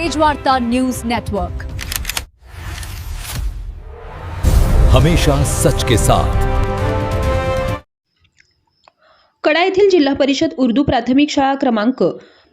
Tejvarta news network, हमेशा सच के साथ। कडा येथील जिल्हा परिषद उर्दू प्राथमिक शाळा क्रमांक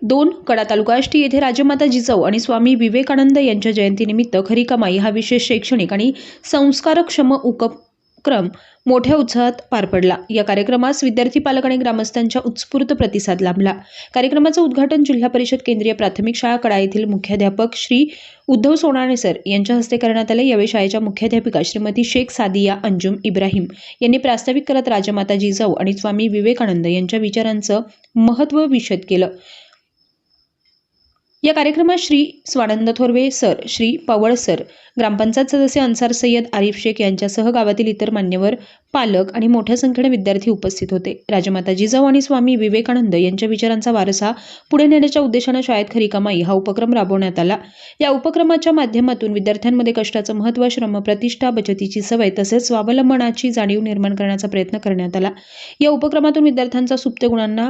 2 कडा तालुका आष्टी येथे राजमाता जिजाऊ आणि स्वामी विवेकानंद यांच्या जयंतीनिमित्त खरी कमाई हा विशेष शैक्षणिक आणि संस्कारक्षम उपक्रम मोठ्या उत्साहात पार पडला। या कार्यक्रमास विद्यार्थी, पालक आणि ग्रामस्थांच्या उत्स्फूर्त प्रतिसाद लाभला। कार्यक्रमाचे उद्घाटन जिल्हा परिषद केंद्रीय प्राथमिक शाळा कडा येथील मुख्याध्यापक श्री उद्धव सोनाणे सर यांच्या हस्ते करण्यात आले। यावेळी शाळेच्या मुख्याध्यापिका श्रीमती शेख सादिया अंजुम इब्राहिम यांनी प्रास्ताविक करत राजमाता जिजाऊ आणि स्वामी विवेकानंद यांच्या विचारांचं महत्त्व विशद केलं। या कार्यक्रमात श्री स्वानंद थोरवे सर, श्री पवळ सर, ग्रामपंचायत सदस्य अन्सार सय्यद आरिफ शेख यांच्यासह गावातील इतर मान्यवर, पालक आणि मोठ्या संख्येने विद्यार्थी उपस्थित होते। राजमाता जिजाऊ आणि स्वामी विवेकानंद यांच्या विचारांचा वारसा पुढे नेण्याच्या उद्देशाने शाळेत खरी कमाई हा उपक्रम राबवण्यात आला। या उपक्रमाच्या माध्यमातून विद्यार्थ्यांमध्ये कष्टाचं महत्त्व, श्रम, प्रतिष्ठा, बचतीची सवय तसेच स्वावलंबनाची जाणीव निर्माण करण्याचा प्रयत्न करण्यात आला। या उपक्रमातून विद्यार्थ्यांचा सुप्त गुणांना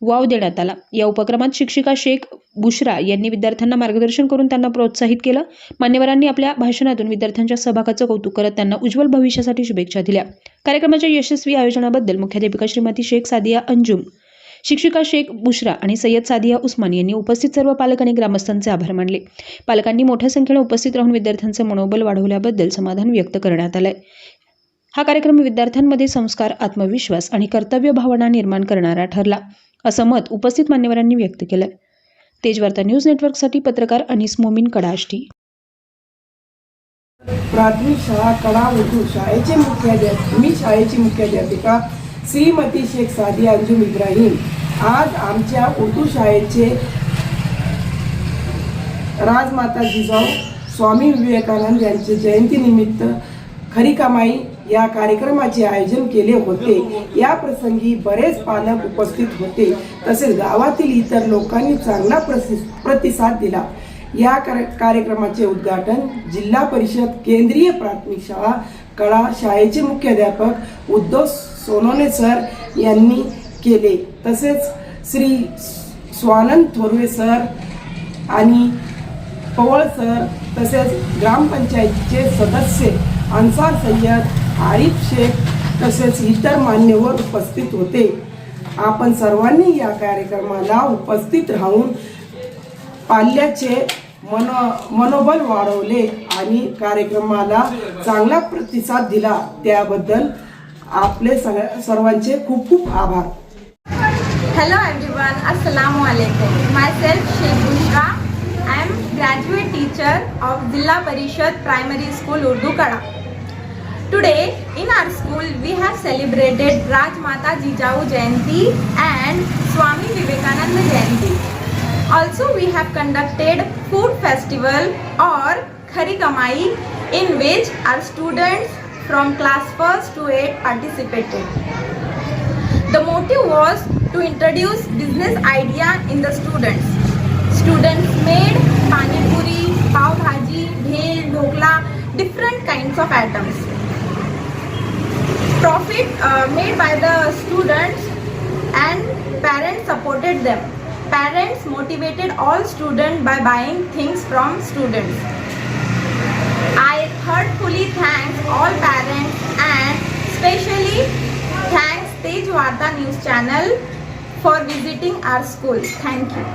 वाव देण्यात आला। या उपक्रमात शिक्षिका शेख बुशरा यांनी विद्यार्थ्यांना मार्गदर्शन करून त्यांना प्रोत्साहित केलं। मान्यवरांनी आपल्या भाषणातून विद्यार्थ्यांच्या सहभागाचं कौतुक करत त्यांना उज्ज्वल भविष्यासाठी शुभेच्छा दिल्या। कार्यक्रमाच्या यशस्वी आयोजनाबद्दल मुख्याध्यापिका श्रीमती शेख सादिया अंजुम, शिक्षिका शेख बुशरा आणि सय्यद सादिया उस्मान यांनी उपस्थित सर्व पालक आणि ग्रामस्थांचे आभार मानले। पालकांनी मोठ्या संख्येने उपस्थित राहून विद्यार्थ्यांचे मनोबल वाढवल्याबद्दल समाधान व्यक्त करण्यात आले। हा कार्यक्रम विद्यार्थ्यांमध्ये संस्कार, आत्मविश्वास आणि कर्तव्य भावना निर्माण करणारा ठरला, असं मत उपस्थित मान्यवरांनी व्यक्त केलं। तेजवार्ता न्यूज नेटवर्कसाठी पत्रकार अनीस मोमीन, कडा आष्टी। प्राथमिक शाळा कडा उर्दू शाळेचे मी शाळेची मुख्याध्यापिका श्रीमती शेख सादिया अंजुम इब्राहिम आज आमच्या उर्दू शाळेचे राजमाता जिजाऊ स्वामी विवेकानंद यांचे जयंतीनिमित्त खरी कमाई या कार्यक्रमाचे आयोजन केले होते। या प्रसंगी बरेच पालक उपस्थित होते तसेच गावातील इतर लोकांनी चांगला प्रतिसाद दिला। या कार्यक्रमाचे उद्घाटन जिल्हा परिषद केंद्रीय प्राथमिक शाळा कडा शाळेचे मुख्याध्यापक उद्धव सोनाणे सर यांनी केले। तसेच श्री स्वानंद थोरवे सर आणि पवळ सर तसेच ग्रामपंचायतीचे सदस्य अन्सार सय्यद आरिफ शेख तसेच इतर मान्यवर उपस्थित होते। आपण सर्वांनी या कार्यक्रमाला उपस्थित राहून पाल्याचे मनोबल वाढवले आणि कार्यक्रमाला चांगला प्रतिसाद दिला, त्याबद्दल आपले सर्वांचे खूप खूप आभार। Hello everyone, Assalamu alaikum. Myself Sheikh Bushra. I am graduate teacher of Zilla Parishad Primary School Urdu Kada. Today in our school we have celebrated Rajmata Jijau Jayanti and Swami Vivekananda Jayanti. Also we have conducted food festival or Khari Kamai in which our students from class 1st to 8 participated. The motive was to introduce business idea in the students. Students made pani puri, pav bhaji, bhel, dhokla, different kinds of items. Profit made by the students and parents supported them. Parents motivated all students by buying things from students. I heartfully thank all parents and especially thanks Tejwaarta News Channel for visiting our school. Thank you.